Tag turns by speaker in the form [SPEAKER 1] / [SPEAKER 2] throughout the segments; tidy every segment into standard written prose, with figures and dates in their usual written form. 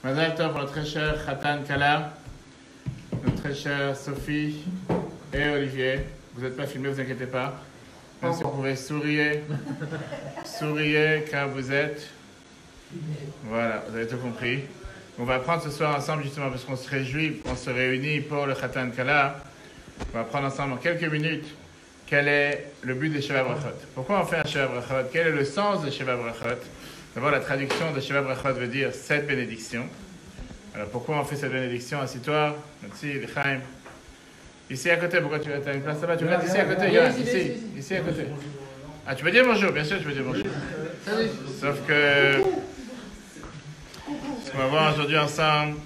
[SPEAKER 1] Mazal Tov pour notre très cher Khatan Kala, notre très chère Sophie et Olivier. Vous n'êtes pas filmés, vous inquiétez pas. Même si vous pouvez sourire car vous êtes. Voilà, vous avez tout compris. On va apprendre ce soir ensemble justement parce qu'on se réjouit, on se réunit pour le Khatan Kala. On va apprendre ensemble en quelques minutes quel est le but des Sheva Brachot. Pourquoi on fait un Sheva Brachot? Quel est le sens de Sheva Brachot? D'abord, la traduction de Sheva Brachot veut dire 7 bénédictions. Alors pourquoi on fait cette bénédiction? Assis-toi, merci, Lechaim. Ici à côté, pourquoi tu as une place là-bas? Tu veux mettre ici à côté, Yann, ici à côté. Ah, tu veux dire bonjour, bien sûr, tu veux dire bonjour. Sauf que ce qu'on va voir aujourd'hui ensemble,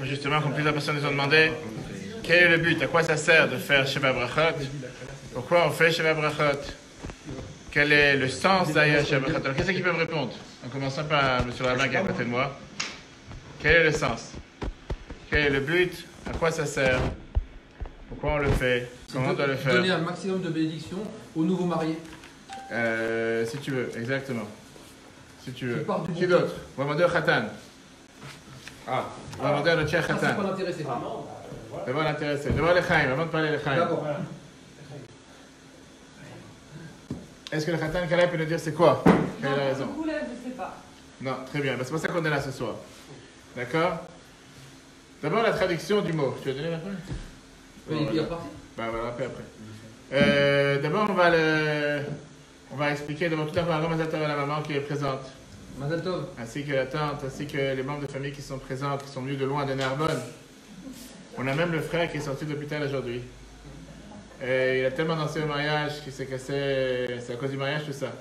[SPEAKER 1] justement, comme plusieurs personnes nous ont demandé, quel est le but? À quoi ça sert de faire Sheva Brachot? Pourquoi on fait Sheva Brachot? Quel est le sens derrière Sheva Brachot? Alors, qu'est-ce qui peut me répondre? En commençant par M. Rabin qui est à côté de moi. Quel est le sens? Quel est le but? À quoi ça sert? Pourquoi on le fait? Comment on doit le faire?
[SPEAKER 2] Donner un maximum de bénédictions aux nouveaux mariés.
[SPEAKER 1] Si tu veux, exactement. Si tu veux.
[SPEAKER 2] Qui
[SPEAKER 1] d'autre? On va demander au Khatan. On va demander à notre cher Khatan.
[SPEAKER 2] C'est pas l'intéressé.
[SPEAKER 1] D'abord l'intéressé. D'abord les Chaim, avant de parler les Chaim.
[SPEAKER 2] D'abord.
[SPEAKER 1] Est-ce que le Khatan Kala peut nous dire c'est quoi? Quelle est la raison?
[SPEAKER 3] Je ne sais pas.
[SPEAKER 1] Non, très bien. C'est pour ça qu'on est là ce soir. D'accord? D'abord la traduction du mot. Tu veux donner la fin?
[SPEAKER 2] Il est reparti?
[SPEAKER 1] On va le rappeler après. D'abord, on va expliquer devant tout à l'heure Mazal Tov à la maman qui est présente.
[SPEAKER 2] Mazal Tov.
[SPEAKER 1] Ainsi que la tante, ainsi que les membres de famille qui sont présents, qui sont venus de loin de Narbonne. On a même le frère qui est sorti de l'hôpital aujourd'hui. Il a tellement dansé au mariage qu'il s'est cassé. C'est à cause du mariage, tout ça.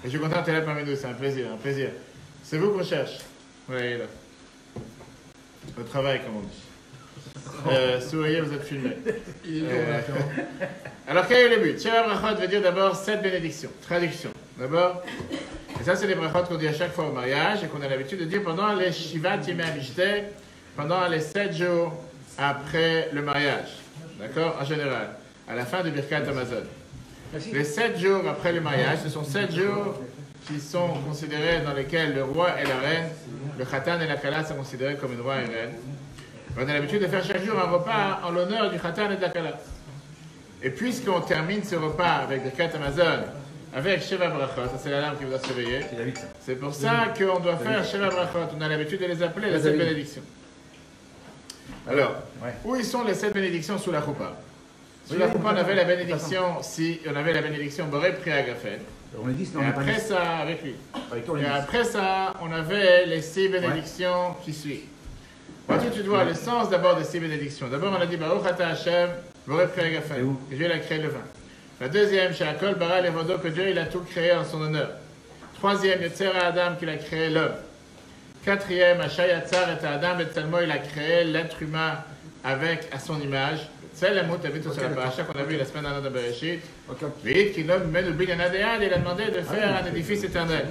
[SPEAKER 1] Et je suis content d'être là parmi nous, c'est un plaisir, un plaisir. C'est vous qu'on cherche. Oui, là. Au travail, comme on dit. Souriez, vous êtes filmés. Alors, quel est le but? Sheva Brachot veut dire d'abord 7 bénédictions. Traduction. D'abord, et ça, c'est les brachot qu'on dit à chaque fois au mariage et qu'on a l'habitude de dire pendant les Shivat Yemei HaMishte, pendant les 7 jours après le mariage. D'accord? En général. À la fin de Birkat Hamazon. Les 7 jours après le mariage, ce sont 7 jours qui sont considérés dans lesquels le roi et la reine, le Khatan et la Kala sont considérés comme une roi et une reine. On a l'habitude de faire chaque jour un repas en l'honneur du Khatan et de la Kala. Et puisqu'on termine ce repas avec Birkat Hamazon, avec Sheva Brachot, ça c'est l'alarme qui vous a surveillé, c'est pour ça qu'on doit faire Sheva Brachot. On a l'habitude de les appeler les 7 bénédictions. Alors, où ils sont les 7 bénédictions sous la Choupa? Sous la Choupa, on avait la bénédiction, on avait la bénédiction Boré Priagafen. Et après ça, avec lui. Et après ça, on avait les 6 bénédictions qui suivent. Voici, tu vois le sens d'abord des 6 bénédictions. D'abord, on a dit Baruch Ata Hashem, Boré Priagafen, que Dieu a créé le vin. La deuxième, Shakol Bara Levodo, que Dieu il a tout créé en son honneur. Troisième, Yetzera Adam, qu'il a créé l'homme. Quatrième, Ashayatzar et Adam et Talmo, il a créé l'être humain avec à son image. C'est le mot que sur la paracha qu'on a vu la semaine dernière de Bereshit. Vite, qu'il nomme il a demandé de faire un édifice éternel.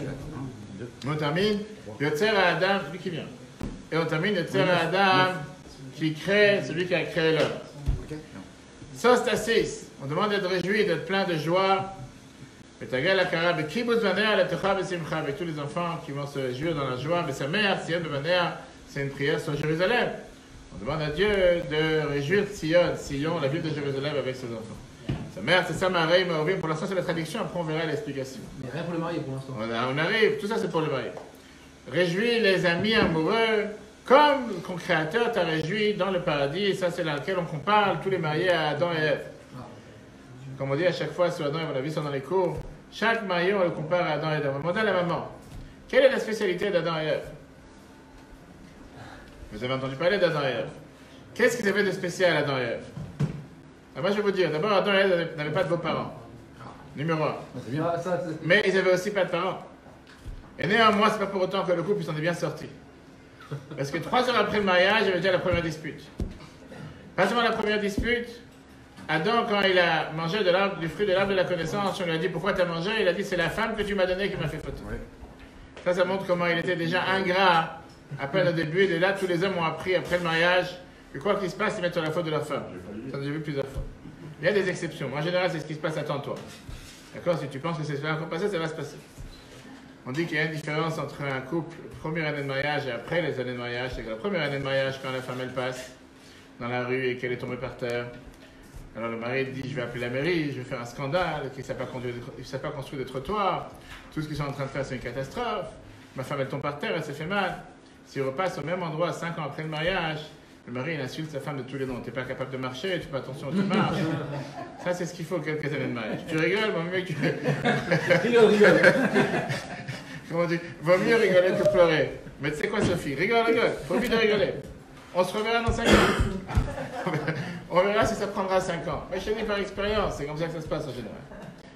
[SPEAKER 1] On termine, Yetzera Adam, celui qui vient. Et on termine, Yetzera Adam, qui crée, celui qui a créé l'homme. Ça, c'est à 6. On demande d'être réjoui, d'être plein de joie. Avec tous les enfants qui vont se réjouir dans la joie. Mais sa mère, c'est une prière sur Jérusalem. On demande à Dieu de réjouir Sion, la ville de Jérusalem, avec ses enfants. Sa mère, c'est Samarei, Maovim. Pour l'instant, c'est la traduction. Après, on verra l'explication.
[SPEAKER 2] Mais rien pour le marié pour l'instant.
[SPEAKER 1] On arrive, tout ça, c'est pour le marié. Réjouis les amis amoureux, comme le Créateur t'a réjoui dans le paradis. Et ça, c'est dans lequel on compare tous les mariés à Adam et Ève. Comme on dit à chaque fois sur Adam, et on a vu ça dans les cours, chaque marié, on le compare à Adam et Ève. On demande à la maman, quelle est la spécialité d'Adam et Ève? Vous avez entendu parler d'Adam et Ève. Qu'est-ce qu'ils avaient de spécial, Adam et Ève? Alors moi, je vais vous dire, d'abord, Adam et Ève n'avaient pas de beaux-parents. Numéro 1. Mais ils n'avaient aussi pas de parents. Et néanmoins, ce n'est pas pour autant que le couple s'en est bien sorti. Parce que 3 heures après le mariage, il y avait déjà la première dispute. Pas seulement la première dispute, Adam, quand il a mangé du fruit de l'arbre de la connaissance, on lui a dit pourquoi tu as mangé? Il a dit c'est la femme que tu m'as donnée qui m'a fait faute. Ça montre comment il était déjà ingrat à peine au début. Et là, tous les hommes ont appris après le mariage que quoi qu'il se passe, ils mettent sur la faute de leur femme. Ça, j'ai vu plusieurs fois. Il y a des exceptions. En général, c'est ce qui se passe, attends-toi. D'accord? Si tu penses que c'est ce qui va se passer, ça va se passer. On dit qu'il y a une différence entre un couple, première année de mariage et après les années de mariage. C'est que la première année de mariage, quand la femme elle passe dans la rue et qu'elle est tombée par terre, alors le mari dit, je vais appeler la mairie, je vais faire un scandale, qu'il ne sait pas construire des trottoirs, tout ce qu'ils sont en train de faire c'est une catastrophe, ma femme elle tombe par terre, elle s'est fait mal. S'il repasse au même endroit 5 ans après le mariage, le mari il insulte sa femme de tous les noms, tu n'es pas capable de marcher, tu fais attention, tu marches. Ça c'est ce qu'il faut quelques années de mariage. Tu rigoles, vaut mieux que tu...
[SPEAKER 2] Rigole.
[SPEAKER 1] Comment on dit? Vaut mieux rigoler que pleurer. Mais tu sais quoi Sophie? Rigole, faut vite de rigoler. On se reverra dans 5 ans. On verra si ça prendra 5 ans. Mais je te dis par expérience, c'est comme ça que ça se passe en général.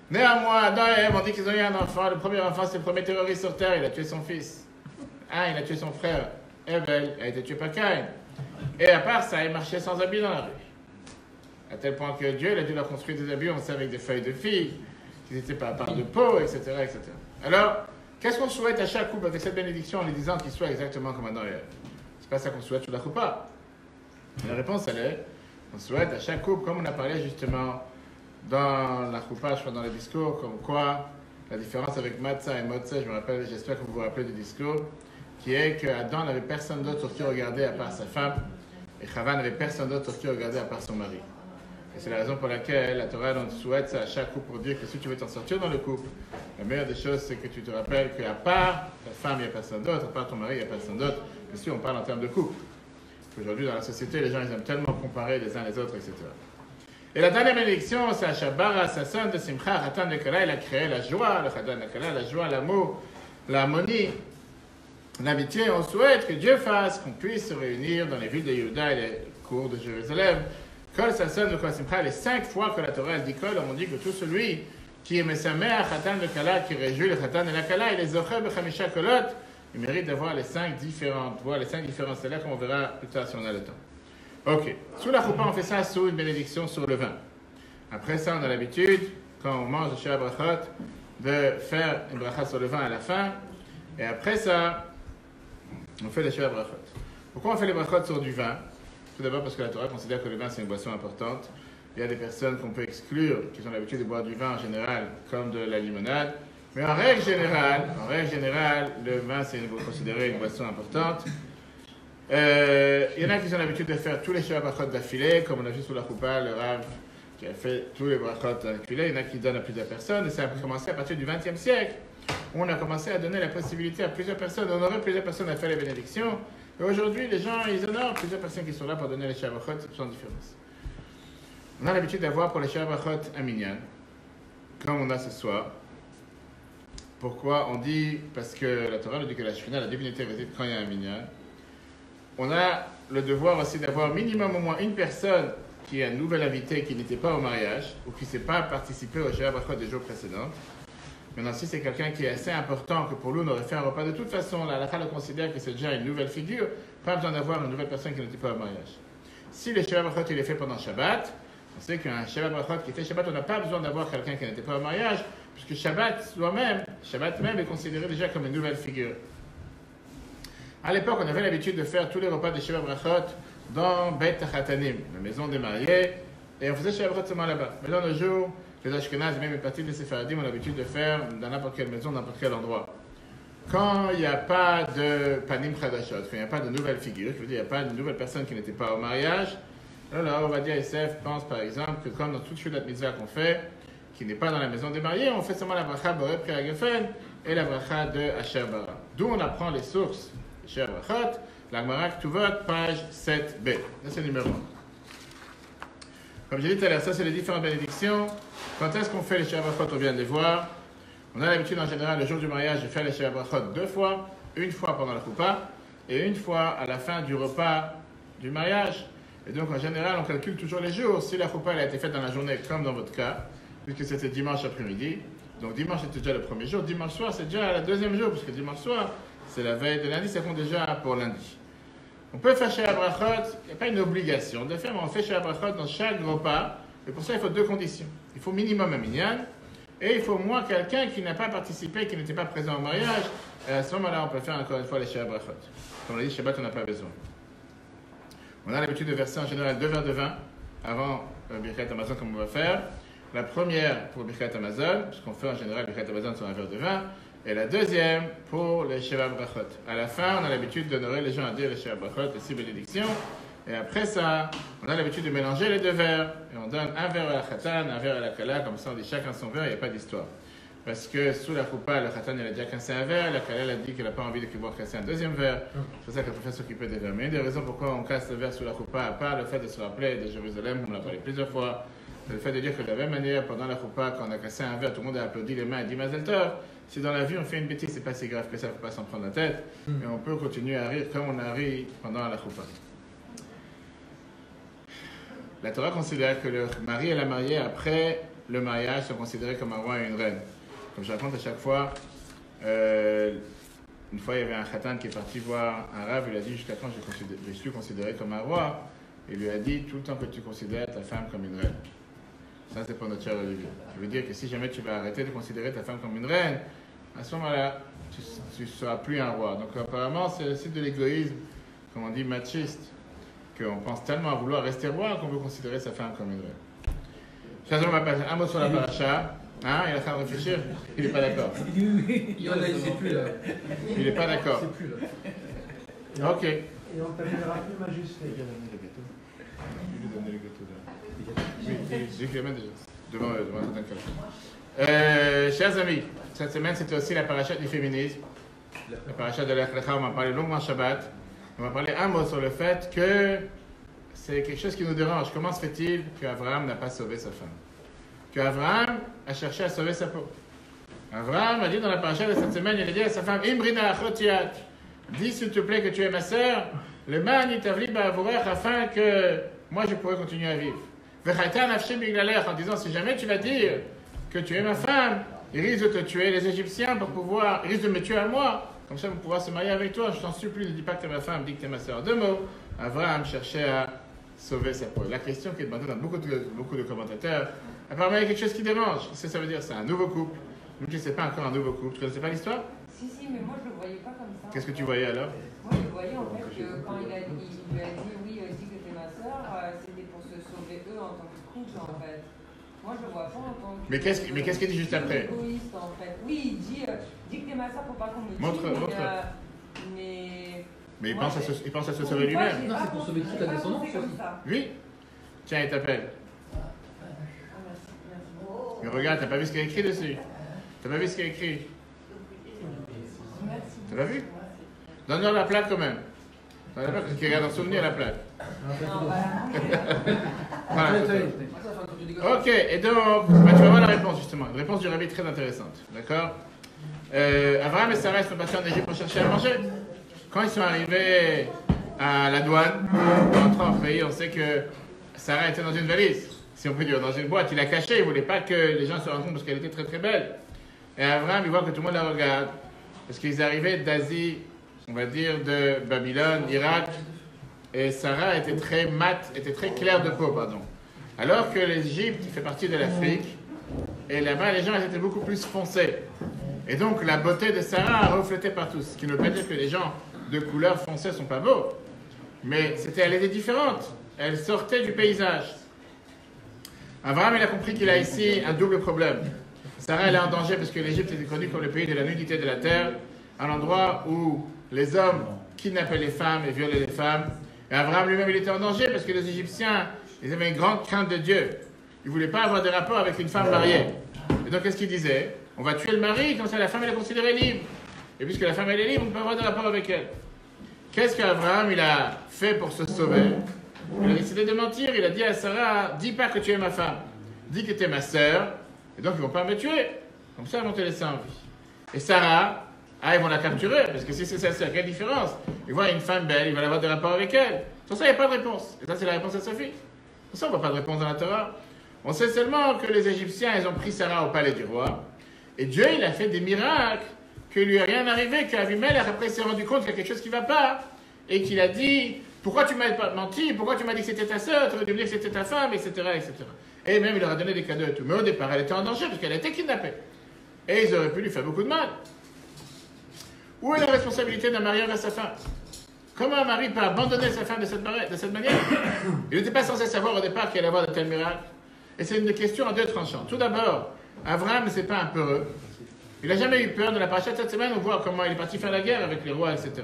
[SPEAKER 1] Néanmoins, dans Ève, on dit qu'ils ont eu un enfant. Le premier enfant, c'est le premier terroriste sur terre. Il a tué son fils. Il a tué son frère. Abel a été tué par Caïn. Et à part ça, il marchait sans habits dans la rue. À tel point que Dieu il a dû leur construire des habits, on sait, avec des feuilles de filles, qu'ils n'étaient pas à part de peau, etc., etc. Alors, qu'est-ce qu'on souhaite à chaque couple avec cette bénédiction en lui disant qu'il soit exactement comme Adam et Ève? C'est pas ça qu'on souhaite sur la choupa. La réponse, elle est, on souhaite à chaque couple, comme on a parlé justement dans la choupa, je crois dans le discours, comme quoi la différence avec Matzah et Motze, je me rappelle, j'espère que vous vous rappelez du discours, qui est qu'Adam n'avait personne d'autre sur qui regarder à part sa femme, et Chava n'avait personne d'autre sur qui regarder à part son mari. Et c'est la raison pour laquelle la Torah donc, souhaite ça à chaque couple pour dire que si tu veux t'en sortir dans le couple, la meilleure des choses, c'est que tu te rappelles qu'à part ta femme, il n'y a personne d'autre, à part ton mari, il n'y a personne d'autre. Bien sûr, on parle en termes de couple. Aujourd'hui, dans la société, les gens ils aiment tellement comparer les uns les autres, etc. Et la dernière bénédiction, c'est à Shabbat, Sasson de Simcha, Khatan de Kala, il a créé la joie, le Khatan de Kala, la joie, l'amour, l'harmonie, l'amitié. On souhaite que Dieu fasse qu'on puisse se réunir dans les villes de Yehuda et les cours de Jérusalem. Kol Sasson de Simcha, les 5 fois que la Torah dit Kol, on dit que tout celui qui aimait sa mère, Khatan de Kala, qui réjouit le Khatan de la Kala, et les Zocher Bechamisha Kolot, il mérite d'avoir les 5 différentes voix, les 5 différents salaires, comme on verra plus tard si on a le temps. Ok. Sous la choupa, on fait ça sous une bénédiction sur le vin. Après ça, on a l'habitude, quand on mange le Sheva Brachot, de faire une bracha sur le vin à la fin. Et après ça, on fait le Sheva Brachot. Pourquoi on fait les brachot sur du vin? Tout d'abord parce que la Torah considère que le vin, c'est une boisson importante. Il y a des personnes qu'on peut exclure, qui ont l'habitude de boire du vin en général, comme de la limonade. Mais en règle générale, le vin, c'est considéré une boisson importante. Il y en a qui ont l'habitude de faire tous les Sheva Brachot d'affilée, comme on a vu sous la choupa, le Rav qui a fait tous les brachot d'affilée. Il y en a qui donnent à plusieurs personnes, et ça a commencé à partir du XXe siècle, où on a commencé à donner la possibilité à plusieurs personnes, d'honorer plusieurs personnes à faire les bénédictions. Et aujourd'hui, les gens, ils honorent plusieurs personnes qui sont là pour donner les Sheva Brachot, c'est sans différence. On a l'habitude d'avoir pour les Sheva Brachot un minyan, comme on a ce soir. Pourquoi? On dit, parce que la Torah nous dit que la Shekhinah, la divinité réside quand il y a un minyan. On a le devoir aussi d'avoir minimum au moins une personne qui est un nouvel invité qui n'était pas au mariage ou qui ne s'est pas participé au Sheva Brachot des jours précédents. Maintenant, si c'est quelqu'un qui est assez important que pour nous, on aurait fait un repas, de toute façon, la halakha le considère que c'est déjà une nouvelle figure, pas besoin d'avoir une nouvelle personne qui n'était pas au mariage. Si le Sheva Brachot il est fait pendant Shabbat, on sait qu'un Sheva Brachot qui fait Shabbat, on n'a pas besoin d'avoir quelqu'un qui n'était pas au mariage, puisque Shabbat même est considéré déjà comme une nouvelle figure. À l'époque, on avait l'habitude de faire tous les repas de Sheva Brachot dans Beit Hatanim, la maison des mariés, et on faisait Sheva Brachot seulement là-bas. Mais dans nos jours, les Ashkenazes et même une partie des Séfaradim ont l'habitude de faire dans n'importe quelle maison, n'importe quel endroit. Quand il n'y a pas de Panim Chadashot, quand il n'y a pas de nouvelle figure, qui veut dire qu'il n'y a pas de nouvelle personne qui n'était pas au mariage, alors on va dire Yosef pense par exemple que comme dans toute Shulat Mitzvah qu'on fait, qui n'est pas dans la maison des mariés, on fait seulement la bracha Boré Priagafen et la bracha de Asher Bara. D'où on apprend les sources de Sheva Brachot, la Gemara Ketuvot, page 7b. Là, c'est le numéro 1. Comme j'ai dit tout à l'heure, ça c'est les différentes bénédictions. Quand est-ce qu'on fait les Sheva Brachot? On vient de les voir. On a l'habitude en général, le jour du mariage, de faire les Sheva Brachot 2 fois. Une fois pendant la choupa et une fois à la fin du repas du mariage. Et donc en général, on calcule toujours les jours. Si la choupa a été faite dans la journée, comme dans votre cas, puisque c'était dimanche après-midi, donc dimanche c'était déjà le premier jour, dimanche soir c'est déjà le deuxième jour, puisque dimanche soir c'est la veille de lundi, ça compte déjà pour lundi. On peut faire Sheva Brachot, il n'y a pas une obligation de faire, mais on fait Sheva Brachot dans chaque repas, et pour ça il faut 2 conditions. Il faut minimum un minyan, et il faut au moins quelqu'un qui n'a pas participé, qui n'était pas présent au mariage, et à ce moment-là on peut faire encore une fois les Sheva Brachot. Comme on l'a dit, Shabbat on n'a pas besoin. On a l'habitude de verser en général 2 verres de vin avant Birkat Hamazon comme on va faire. La première pour Birkat Hamazon, puisqu'on fait en général Birkat Hamazon sur un verre de vin, Et la deuxième pour les Sheva Brachot. À la fin, on a l'habitude d'honorer les gens à dire les Sheva Brachot, les 6 bénédictions. Et après ça, on a l'habitude de mélanger les deux verres. Et on donne un verre à la Khatan, un verre à la Kala. Comme ça, on dit chacun son verre, il n'y a pas d'histoire. Parce que sous la Koupa, le Khatan, il a déjà cassé un verre. La Kala, elle a dit qu'elle n'a pas envie de pouvoir casser un deuxième verre. C'est pour ça qu'elle préfère s'occuper des verres. Mais une des raisons pourquoi on casse le verre sous la Koupa, à part le fait de se rappeler de Jérusalem, on l'a parlé plusieurs fois, c'est le fait de dire que de la même manière, pendant la Koupa, quand on a cassé un verre, tout le monde a applaudi les mains et dit Mazel Tov. Si dans la vie on fait une bêtise, c'est pas si grave que ça, il ne faut pas s'en prendre la tête. Mais on peut continuer à rire comme on a ri pendant la Koupa. La Torah considère que le mari et la mariée, après le mariage, sont considérés comme un roi et une reine. Comme je raconte à chaque fois, une fois il y avait un khatan qui est parti voir un rav, il a dit jusqu'à quand je suis considéré comme un roi. Il lui a dit tout le temps que tu considères ta femme comme une reine. Ça c'est pour notre cher Olivier. Je veux dire que si jamais tu vas arrêter de considérer ta femme comme une reine, à ce moment-là, tu ne seras plus un roi. Donc apparemment c'est aussi de l'égoïsme, comme on dit machiste, qu'on pense tellement à vouloir rester roi qu'on veut considérer sa femme comme une reine. Chers amis, un mot sur la paracha. Hein, il est en train de réfléchir. Il n'est pas d'accord.
[SPEAKER 2] Il y en a, il ne sait plus là.
[SPEAKER 1] Il n'est pas d'accord.
[SPEAKER 2] Il ne sait plus là.
[SPEAKER 1] Ok.
[SPEAKER 3] Et on t'amènera plus majusté.
[SPEAKER 1] Il lui donner le gâteau là. Oui, j'ai vu qu'il déjà. Devant chers amis, cette semaine c'était aussi la paracha du féminisme. La paracha de l'Echlecha, on m'a parlé longuement Shabbat. On m'a parlé un mot sur le fait que c'est quelque chose qui nous dérange. Comment se fait-il qu'Abraham n'a pas sauvé sa femme? Qu'Abraham a cherché à sauver sa peau. Abraham a dit dans la paracha de cette semaine, il a dit à sa femme, Imbrina achotiat, dis s'il te plaît que tu es ma sœur, le man itavli ba'avorech, afin que moi je pourrais continuer à vivre. V'chaita nafshi biglalech, en disant, si jamais tu vas dire que tu es ma femme, il risque de te tuer les Égyptiens pour pouvoir, il risque de me tuer à moi, comme ça pour pouvoir se marier avec toi. Je t'en supplie, ne dis pas que tu es ma femme, dis que tu es ma sœur. Deux mots, Abraham cherchait à sauver sa peau. La question qui est demandée dans beaucoup de commentateurs, apparemment il y a quelque chose qui dérange. Qu'est-ce que ça veut dire? C'est un nouveau couple. Même si ce n'est pas encore un nouveau couple. Tu ne connaissais pas l'histoire?
[SPEAKER 4] Si, mais moi je le voyais pas comme ça.
[SPEAKER 1] Qu'est-ce que tu voyais alors?
[SPEAKER 4] Moi je voyais en fait que quand il lui a dit oui, dis que t'es ma soeur, c'était pour se sauver eux en tant que couple en fait. Moi je le vois pas en tant que.
[SPEAKER 1] Mais qu'est-ce qu'il dit juste après?
[SPEAKER 4] Égoïste en fait. Oui, il dit que t'es ma soeur pour pas qu'on me tue.
[SPEAKER 1] Montre. Mais il pense à se sauver lui-même.
[SPEAKER 2] Non, c'est pour sauver toute la descendance aussi.
[SPEAKER 1] Oui. Tiens, il t'appelle. Mais regarde, t'as pas vu ce qu'il y a écrit dessus? T'as pas vu ce qu'il y a écrit? T'as pas vu? Donne-leur la plaque quand même. Parce qu'il regarde en souvenir la plaque. Voilà. Ok, et donc, tu vas voir la réponse justement. Une réponse du rabbi très intéressante. D'accord? Abraham et Sarah sont passés en Égypte pour chercher à manger. Quand ils sont arrivés à la douane, en rentrant au pays, on sait que Sarah était dans une valise, si on peut dire, dans une boîte. Il l'a cachée, il ne voulait pas que les gens se rendent compte parce qu'elle était très très belle. Et Abraham, il voit que tout le monde la regarde, parce qu'ils arrivaient d'Asie, on va dire de Babylone, Irak, et Sarah était très mate, était très claire de peau, pardon. Alors que l'Égypte fait partie de l'Afrique, et là-bas les gens étaient beaucoup plus foncés. Et donc la beauté de Sarah a reflété partout, ce qui ne veut pas dire que les gens de couleur foncée sont pas beaux, mais elle était différente, elle sortait du paysage. Abraham, il a compris qu'il a ici un double problème. Sarah, elle est en danger parce que l'Égypte était connue comme le pays de la nudité de la terre, un endroit où les hommes kidnappaient les femmes et violaient les femmes. Et Abraham lui-même, il était en danger parce que les Égyptiens, ils avaient une grande crainte de Dieu. Ils ne voulaient pas avoir des rapports avec une femme mariée. Et donc, qu'est-ce qu'ils disaient? On va tuer le mari, comme ça la femme elle est considérée libre. Et puisque la femme elle est libre, on peut avoir des rapports avec elle. Qu'est-ce qu'Abraham il a fait pour se sauver? Il a décidé de mentir. Il a dit à Sarah, dis pas que tu es ma femme, dis que tu es ma sœur, et donc ils ne vont pas me tuer. Comme ça, ils vont te laisser en vie. Et Sarah, ils vont la capturer, parce que si c'est sa sœur, quelle différence? Ils voient une femme belle, ils veulent avoir des rapports avec elle. Sur ça, il n'y a pas de réponse. Et ça, c'est la réponse à Sophie. Sur ça, on ne voit pas de réponse dans la Torah. On sait seulement que les Égyptiens, ils ont pris Sarah au palais du roi. Et Dieu, il a fait des miracles, qu'il lui est rien arrivé, qu'Avimelech, après, s'est rendu compte qu'il y a quelque chose qui ne va pas. Et qu'il a dit, pourquoi tu m'as pas menti? Pourquoi tu m'as dit que c'était ta sœur? Tu aurais dû me dire que c'était ta femme, etc., etc. Et même, il leur a donné des cadeaux et tout. Mais au départ, elle était en danger, parce qu'elle a été kidnappée. Et ils auraient pu lui faire beaucoup de mal. Où est la responsabilité d'un mari envers sa femme? Comment un mari peut abandonner sa femme de cette manière? Il n'était pas censé savoir au départ qu'il allait avoir de tels miracles. Et c'est une question en deux tranchants. Tout d'abord, Abraham, c'est pas un peureux. Il n'a jamais eu peur. De la paracha de cette semaine, on voit comment il est parti faire la guerre avec les rois, etc.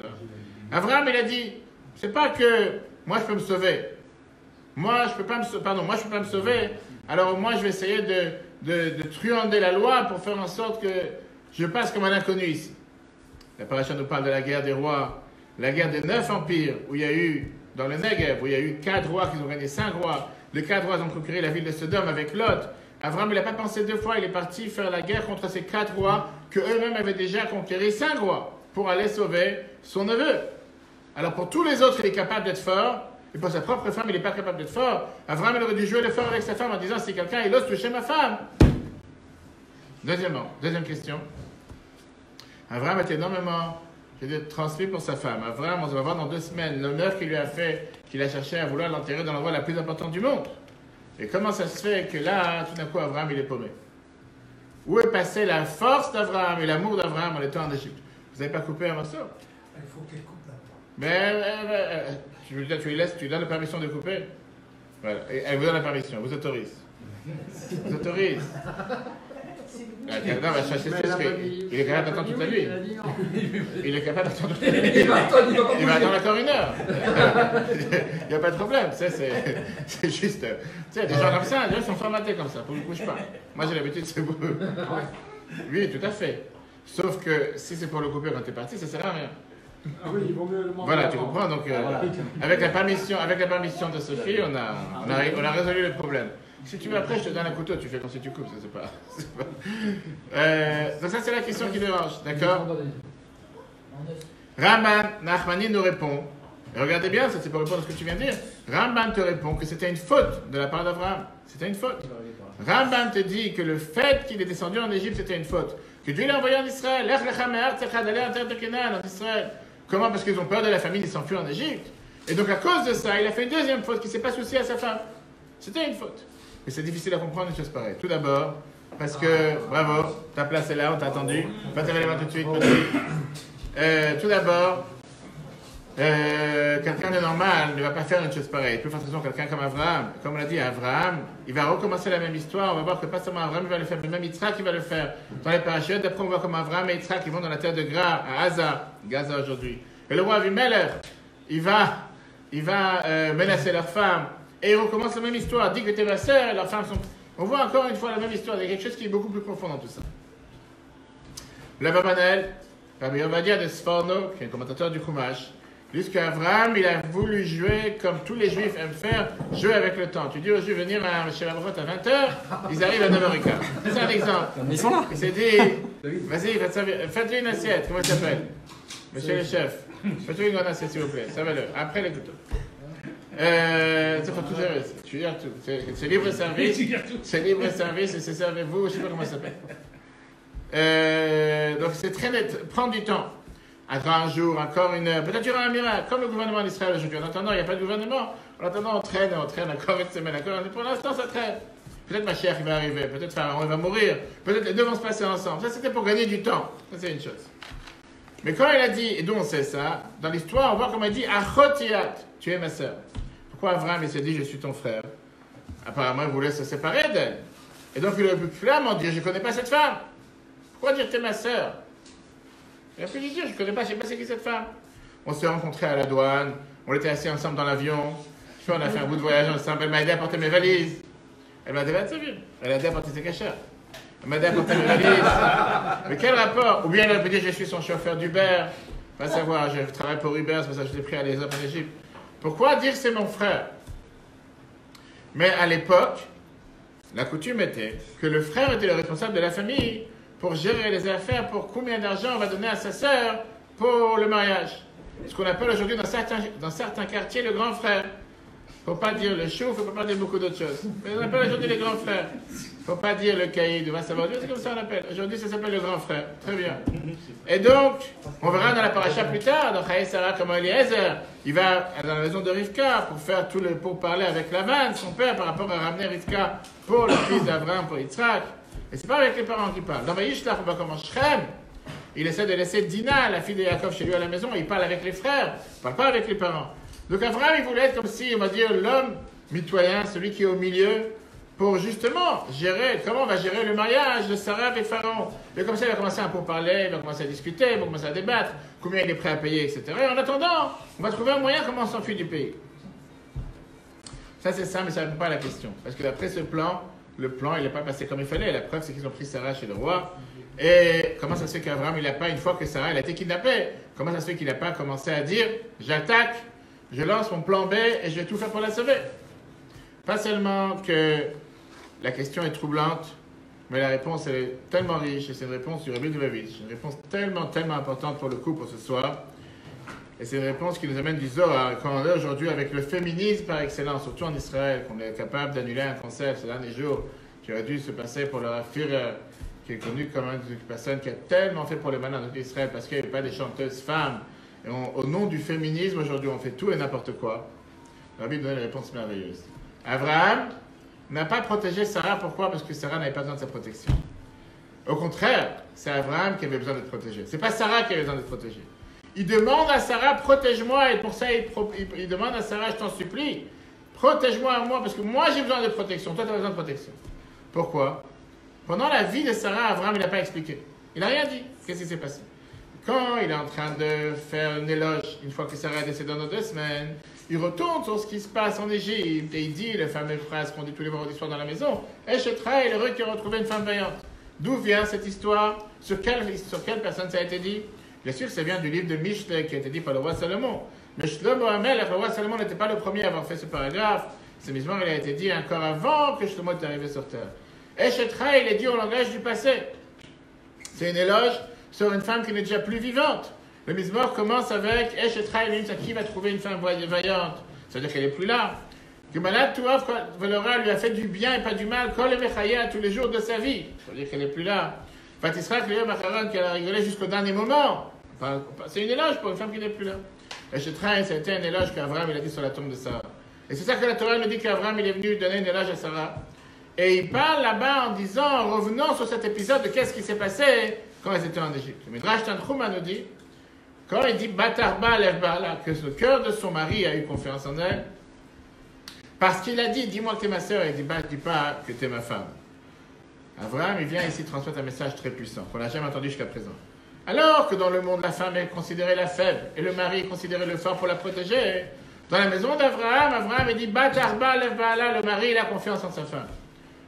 [SPEAKER 1] Abraham, il a dit, c'est pas que moi je peux me sauver. Moi, je peux pas me sauver. Alors moi, je vais essayer de truander la loi pour faire en sorte que je passe comme un inconnu ici. La paracha nous parle de la guerre des rois, la guerre des 9 empires, où il y a eu, dans le Negev, où il y a eu 4 rois qui ont gagné 5 rois. Les 4 rois ont conquéré la ville de Sodome avec Lot. Abraham, il n'a pas pensé 2 fois, il est parti faire la guerre contre ces 4 rois que eux-mêmes avaient déjà conquéri 5 rois pour aller sauver son neveu. Alors pour tous les autres, il est capable d'être fort, et pour sa propre femme, il n'est pas capable d'être fort. Abraham, il aurait dû jouer le fort avec sa femme en disant, si quelqu'un, il ose toucher ma femme. Deuxième question. Abraham était énormément, transmis pour sa femme. Abraham, on va voir dans 2 semaines, l'honneur qu'il lui a fait, qu'il a cherché à vouloir l'enterrer dans l'endroit la plus importante du monde. Et comment ça se fait que là, tout d'un coup, Abraham, il est paumé? Où est passée la force d'Abraham et l'amour d'Abraham en étant en Égypte? Vous n'avez pas coupé un morceau?
[SPEAKER 3] Il faut qu'elle coupe là.
[SPEAKER 1] Mais tu lui donnes la permission de couper? Voilà. Et elle vous donne la permission, vous autorise. Vous autorise. Non, va chercher ce qu'il il est capable d'attendre toute la nuit. Il est capable d'attendre toute la nuit. Il va attendre encore 1 heure. Il n'y a pas de problème. C'est juste. Tu sais, des gens comme ça, les gens sont formatés comme ça. Pour ne couche pas. Moi, j'ai l'habitude, c'est vous. Oui, tout à fait. Sauf que si c'est pour le couper quand tu es parti, ça ne sert à rien.
[SPEAKER 3] Ah oui, il vaut mieux le manger.
[SPEAKER 1] Voilà, tu comprends. Donc, avec la permission de Sophie, on a résolu le problème. Si tu veux après, je te donne un couteau, tu fais comme si tu coupes, ça c'est pas. Donc ça c'est la question qui dérange, d'accord? Ramban Nachmani nous répond, et regardez bien, ça c'est pour répondre à ce que tu viens de dire. Ramban te répond que c'était une faute de la part d'Abraham. C'était une faute. Ramban te dit que le fait qu'il est descendu en Égypte c'était une faute. Que Dieu l'a envoyé en Israël. D'aller en terre de Canaan, en Israël. Comment? Parce qu'ils ont peur de la famine, ils s'enfuient en Égypte. Et donc à cause de ça, il a fait une deuxième faute qui ne s'est pas soucié à sa femme. C'était une faute. Et c'est difficile à comprendre une chose pareille. Tout d'abord, parce que, bravo, ta place est là, on t'a attendu. Va te lever tout de suite, petit. Tout d'abord, quelqu'un de normal ne va pas faire une chose pareille. Plus forcément quelqu'un comme Abraham. Comme on l'a dit, Abraham, il va recommencer la même histoire. On va voir que pas seulement Abraham va le faire, mais même Yitzhak il va le faire. Dans les parachutes, après on voit comment Abraham et Yitzhak ils vont dans la terre de Gra, à Gaza aujourd'hui. Et le roi Avimelech, il va menacer leur femme. Et il recommence la même histoire. Dit que t'es ma sœur et leurs femmes sont. On voit encore une fois la même histoire. Il y a quelque chose qui est beaucoup plus profond dans tout ça. Le Babanel, Rabbi Ovadia de Sforno, qui est un commentateur du Chumash, dit qu'Abraham, il a voulu jouer comme tous les Juifs aiment faire, jouer avec le temps. Tu dis aux Juifs venir chez la brotte à 20h, ils arrivent à 9h15. C'est un exemple.
[SPEAKER 2] Ils sont là.
[SPEAKER 1] Il s'est dit, vas-y, faites-lui une assiette. Comment il s'appelle? Monsieur le chef. Faites-lui une grande assiette, s'il vous plaît. Ça va le. Après les couteaux. C'est pas tout gérer, tu gères tout. C'est libre service. C'est libre service et c'est servez-vous, je sais pas comment ça s'appelle. Donc c'est très net, prendre du temps. Attends un jour, encore 1 heure. Peut-être il y aura un miracle, comme le gouvernement d'Israël aujourd'hui. En attendant, il n'y a pas de gouvernement. En attendant, on traîne encore 1 semaine. Pour l'instant, ça traîne. Peut-être ma chère va arriver, peut-être Pharaon va mourir, peut-être les deux vont se passer ensemble. Ça, c'était pour gagner du temps. Ça, c'est une chose. Mais quand il a dit, et d'où on sait ça, dans l'histoire, on voit comment il dit Achotiat, tu es ma sœur. Pourquoi Abraham il s'est dit je suis ton frère? Apparemment il voulait se séparer d'elle. Et donc il aurait pu clairement dire je ne connais pas cette femme. Pourquoi dire tu es ma sœur? Il a pu lui dire je ne connais pas, je ne sais pas c'est qui cette femme. On s'est rencontrés à la douane, on était assis ensemble dans l'avion. Puis on a fait un bout de voyage ensemble, elle m'a aidé à porter mes valises. Elle m'a aidé à elle a aidé à porter ses cachets. Elle m'a aidé à porter mes valises. Mais quel rapport? Ou bien elle peut dire je suis son chauffeur d'Uber. Va savoir, je travaille pour Uber, c'est pour ça que je l'ai pris à les hommes en Égypte. Pourquoi dire c'est mon frère? Mais à l'époque, la coutume était que le frère était le responsable de la famille pour gérer les affaires, pour combien d'argent on va donner à sa sœur pour le mariage. Ce qu'on appelle aujourd'hui dans certains quartiers le grand frère. Il ne faut pas dire le chouf, il ne faut pas dire beaucoup d'autres choses. Mais on appelle aujourd'hui les grands frères. Il ne faut pas dire le caïd, on va savoir. C'est comme ça on appelle. Aujourd'hui, ça s'appelle le grand frère. Très bien. Et donc, on verra dans la paracha plus tard, dans Chaye Sarah comme Eliezer, il va dans la maison de Rivka pour parler avec Lavan, son père, par rapport à ramener Rivka pour le fils d'Abraham, pour Yitzhak. Et c'est pas avec les parents qui parlent. Dans Vayishlach, on voit comment Shrem, il essaie de laisser Dina, la fille de Yaakov, chez lui à la maison, et il parle avec les frères, il ne parle pas avec les parents. Donc Abraham, il voulait être comme si, on va dire, l'homme mitoyen, celui qui est au milieu pour justement gérer, comment on va gérer le mariage de Sarah avec Pharaon. Et comme ça, il va commencer à pourparler, il va commencer à discuter, il va commencer à débattre, combien il est prêt à payer, etc. Et en attendant, on va trouver un moyen comment on s'enfuit du pays. Ça, c'est ça, mais ça ne répond pas à la question. Parce que d'après ce plan, le plan, il n'est pas passé comme il fallait. La preuve, c'est qu'ils ont pris Sarah chez le roi. Et comment ça se fait qu'Abraham, il n'a pas, une fois que Sarah elle a été kidnappée, comment ça se fait qu'il n'a pas commencé à dire, j'attaque, je lance mon plan B et je vais tout faire pour la sauver. Pas seulement que la question est troublante, mais la réponse elle est tellement riche, et c'est une réponse du Rabbi Lubavitch, une réponse tellement importante pour le coup pour ce soir. Et c'est une réponse qui nous amène du Zohar, quand on est aujourd'hui avec le féminisme par excellence, surtout en Israël, qu'on est capable d'annuler un concert ces derniers jours qui aurait dû se passer pour le Rafir, qui est connu comme une personne qui a tellement fait pour le malheur d'Israël parce qu'il n'y avait pas des chanteuses femmes. Et au nom du féminisme, aujourd'hui, on fait tout et n'importe quoi. La Bible donne une réponse merveilleuse. Abraham n'a pas protégé Sarah. Pourquoi? Parce que Sarah n'avait pas besoin de sa protection. Au contraire, c'est Abraham qui avait besoin d'être protégé. C'est pas Sarah qui avait besoin d'être protégée. Il demande à Sarah, protège-moi, et pour ça, il demande à Sarah, je t'en supplie, protège-moi à moi, parce que moi, j'ai besoin de protection. Toi, tu as besoin de protection. Pourquoi? Pendant la vie de Sarah, Abraham, il n'a pas expliqué. Il n'a rien dit. Qu'est-ce qui s'est passé? Quand il est en train de faire un éloge, une fois que Sarah est décédée dans 2 semaines, il retourne sur ce qui se passe en Égypte et il dit la fameuse phrase qu'on dit tous les vendredis soirs dans la maison, Eshetra est heureux qui a retrouvé une femme vaillante. D'où vient cette histoire? Sur quelle personne ça a été dit? Bien sûr, ça vient du livre de Mishlei qui a été dit par le roi Salomon. Mais Shlomo Hamelech, le roi Salomon n'était pas le premier à avoir fait ce paragraphe. Ce misement, il a été dit encore avant que Shlomo est arrivé sur terre. Eshetra, il est dit au langage du passé. C'est une éloge sur une femme qui n'est déjà plus vivante. Le mismor commence avec Eshetra, qui va trouver une femme vaillante. Ça veut dire qu'elle n'est plus là. Que Malad Touaf Valora lui a fait du bien et pas du mal, Kol Mechaya tous les jours de sa vie. Ça veut dire qu'elle n'est plus là. Fatisra Kliya Macharan, qu'elle a rigolé jusqu'au dernier moment. C'est une éloge pour une femme qui n'est plus là. Eshetra, c'était un éloge qu'Abraham il a dit sur la tombe de Sarah. Et c'est ça que la Torah nous dit qu'Abraham il est venu donner une éloge à Sarah. Et il parle là-bas en disant, en revenant sur cet épisode de qu'est-ce qui s'est passé quand ils étaient en Égypte. Le Midrash Tanchuma nous dit, quand il dit Batarba Levbala, que le cœur de son mari a eu confiance en elle, parce qu'il a dit, dis-moi que t'es ma sœur, et il dit, bah, je dis pas que t'es ma femme. Abraham, il vient ici transmettre un message très puissant, qu'on n'a jamais entendu jusqu'à présent. Alors que dans le monde, la femme est considérée la faible, et le mari est considéré le fort pour la protéger, dans la maison d'Abraham, Abraham il dit, Batarba Levbala, le mari, il a confiance en sa femme.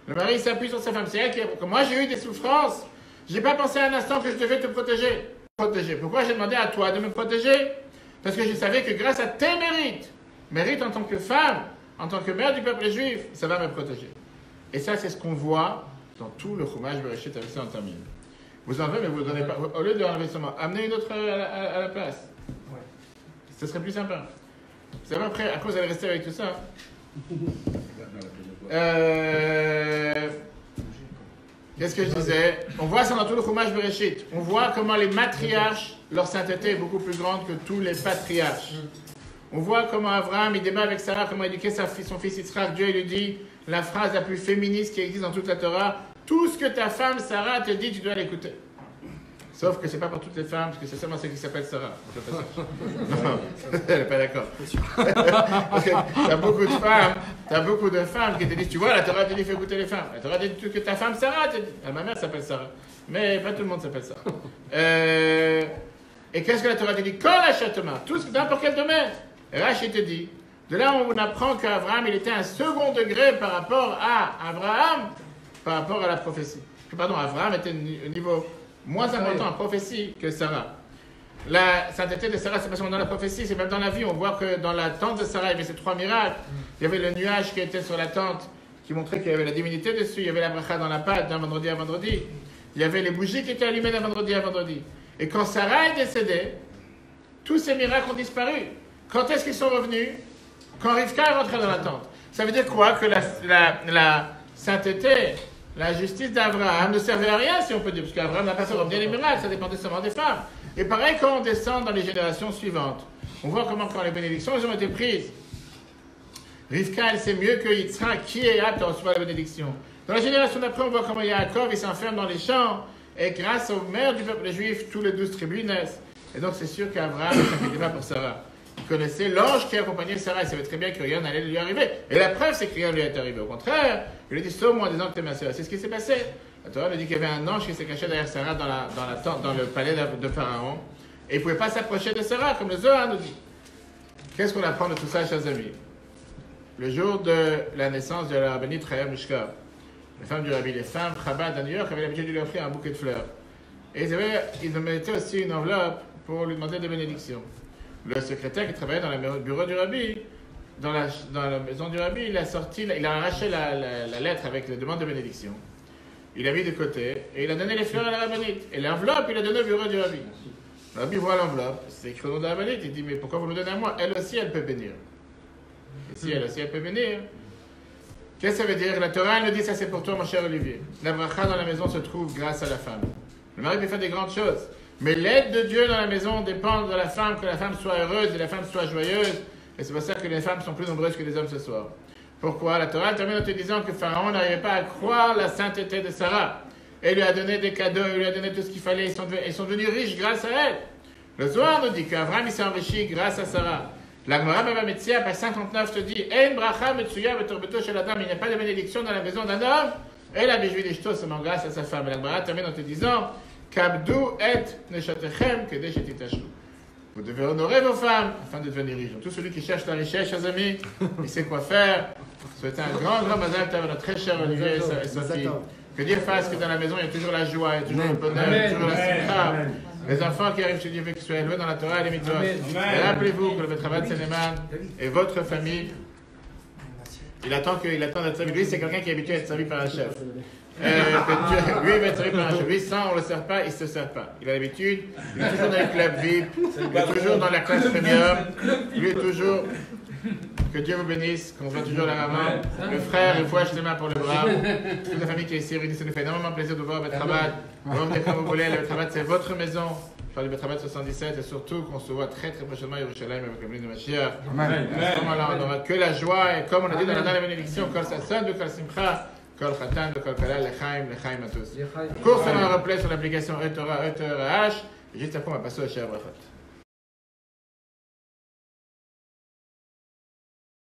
[SPEAKER 1] Le mari s'appuie sur sa femme. C'est elle qui est... Moi, j'ai eu des souffrances. J'ai pas pensé un instant que je devais te protéger. Pourquoi j'ai demandé à toi de me protéger? Parce que je savais que grâce à tes mérites en tant que femme, en tant que mère du peuple juif, ça va me protéger. Et ça, c'est ce qu'on voit dans tout le Chumash Bereshit. Avec ça, on termine. Vous en avez, mais vous ne donnez pas. Au lieu de l'enlever seulement, amenez une autre à la place. Ouais. Ce serait plus sympa. Vous savez, après, à cause vous allez rester avec tout ça. Qu'est-ce que je disais? On voit ça dans tout le Chumash Bereshit. On voit comment les matriarches, leur sainteté est beaucoup plus grande que tous les patriarches. On voit comment Abraham, il débat avec Sarah, comment éduquer son fils Yitzhak. Dieu lui dit la phrase la plus féministe qui existe dans toute la Torah. Tout ce que ta femme Sarah te dit, tu dois l'écouter. Sauf que c'est pas pour toutes les femmes, parce que c'est seulement celle qui s'appelle Sarah. Non, elle n'est pas d'accord. Parce que t'as beaucoup de femmes qui te disent, tu vois, la Torah te dit, fais écouter les femmes. La Torah te dit que ta femme Sarah te dit. Ma mère s'appelle Sarah. Mais pas tout le monde s'appelle Sarah. Et qu'est-ce que la Torah te dit? Quand l'achètement, n'importe quel domaine. Rachid te dit, de là on apprend qu'Abraham, il était un second degré par rapport à Abraham, par rapport à la prophétie. Pardon, Abraham était au niveau moins important en prophétie que Sarah. La sainteté de Sarah, c'est pas seulement dans la prophétie, c'est même dans la vie. On voit que dans la tente de Sarah, il y avait ces 3 miracles. Il y avait le nuage qui était sur la tente, qui montrait qu'il y avait la divinité dessus. Il y avait la bracha dans la pâte d'un vendredi à vendredi. Il y avait les bougies qui étaient allumées d'un vendredi à vendredi. Et quand Sarah est décédée, tous ces miracles ont disparu. Quand est-ce qu'ils sont revenus? Quand Rivka est rentrée dans la tente. Ça veut dire quoi? Que la sainteté, la justice d'Abraham ne servait à rien, si on peut dire, parce qu'Abraham n'a pas fait revenir les miracles, ça dépendait seulement des femmes. Et pareil, quand on descend dans les générations suivantes, on voit comment, quand les bénédictions elles ont été prises, Rivka, elle sait mieux que Yitzhak, qui est apte à recevoir la bénédiction. Dans la génération d'après, on voit comment Yaakov, il s'enferme dans les champs, et grâce aux mères du peuple juif, tous les 12 tribus naissent. Et donc, c'est sûr qu'Abraham ne s'inquiétait pas pour Sarah. Il connaissait l'ange qui accompagnait Sarah. Il savait très bien que rien n'allait lui arriver. Et la preuve, c'est que rien ne lui est arrivé. Au contraire, il lui a dit sauve-moi en disant que tu es ma sœur. C'est ce qui s'est passé. La Torah nous dit qu'il y avait un ange qui s'est caché derrière Sarah dans le palais de Pharaon. Et il ne pouvait pas s'approcher de Sarah, comme le Zohar nous dit. Qu'est-ce qu'on apprend de tout ça, chers amis? Le jour de la naissance de la rabbinite Chaya Mishka, les femmes du rabbi, les femmes Chabad à New York avaient l'habitude de lui offrir un bouquet de fleurs. Et ils mettaient aussi une enveloppe pour lui demander des bénédictions. Le secrétaire qui travaillait dans le bureau du rabbi, dans la maison du rabbi, il a arraché la lettre avec les demandes de bénédiction. Il l'a mis de côté et il a donné les fleurs à la rabbinite. Et l'enveloppe, il a donné au bureau du rabbi. Le rabbi voit l'enveloppe, c'est écrit au nom de la rabbinite, il dit mais pourquoi vous me donnez à moi? Elle aussi, elle peut bénir. Et si elle aussi, elle peut bénir. Qu'est-ce que ça veut dire? La Torah nous dit ça c'est pour toi, mon cher Olivier. La bracha dans la maison se trouve grâce à la femme. Le mari peut faire des grandes choses. Mais l'aide de Dieu dans la maison dépend de la femme, que la femme soit heureuse et la femme soit joyeuse. Et c'est pour ça que les femmes sont plus nombreuses que les hommes ce soir. Pourquoi? La Torah termine en te disant que Pharaon n'arrivait pas à croire la sainteté de Sarah. Elle lui a donné des cadeaux, elle lui a donné tout ce qu'il fallait. Ils sont devenus riches grâce à elle. Le Zohar nous dit qu'Abraham s'est enrichi grâce à Sarah. La Gemara Bava Metzia, page 59, te dit En bracha metsuya betorbeto shel adam. Il n'y a pas de bénédiction dans la maison d'un homme. Et la bijouille d'Ishto seulement grâce à sa femme. Et la Gemara termine en te disant Kabdu et neshatechem kedesh etitashlu. Vous devez honorer vos femmes afin de devenir riches. Donc, tout celui qui cherche la richesse, chers amis, il sait quoi faire. Souhaitez un grand mazal tov à notre très cher Olivier et sa fille. Que Dieu fasse que dans la maison, il y a toujours la joie, il y a toujours le bonheur, il y a toujours la simcha. Les enfants qui arrivent chez Dieu, qu'ils soient élevés dans la Torah et les mitzvot. Et rappelez-vous que le travail de Sénéman et votre famille, il attend d'être servi. Lui, c'est quelqu'un qui est habitué à être servi par un chef. Lui, il va être servi par un chef. Lui, sans, on ne le sert pas, il ne se sert pas. Il a l'habitude, il est toujours dans les clubs VIP, il est toujours dans la classe premium. Lui est toujours. Que Dieu vous bénisse, qu'on voit toujours la maman, le frère, le fouage, les mains pour le bras. Toute la famille qui est ici réunie, ça nous fait énormément plaisir de voir Betrabat. Revenez quand vous voulez, le Betrabat c'est votre maison. Je parle du Betrabat 77 et surtout qu'on se voit très très prochainement à Yerushalayim avec le de Mashiach. À ce moment-là, on n'aura que la joie et comme on a dit dans la dernière bénédiction, Kol Sassan, de Kol Simcha, Kol Khatan, de Kol Kala, Lechaim à tous. Cours sur un replay sur l'application E-Torah, E-Torah H. Et juste après, on va passer au Shir Brachot.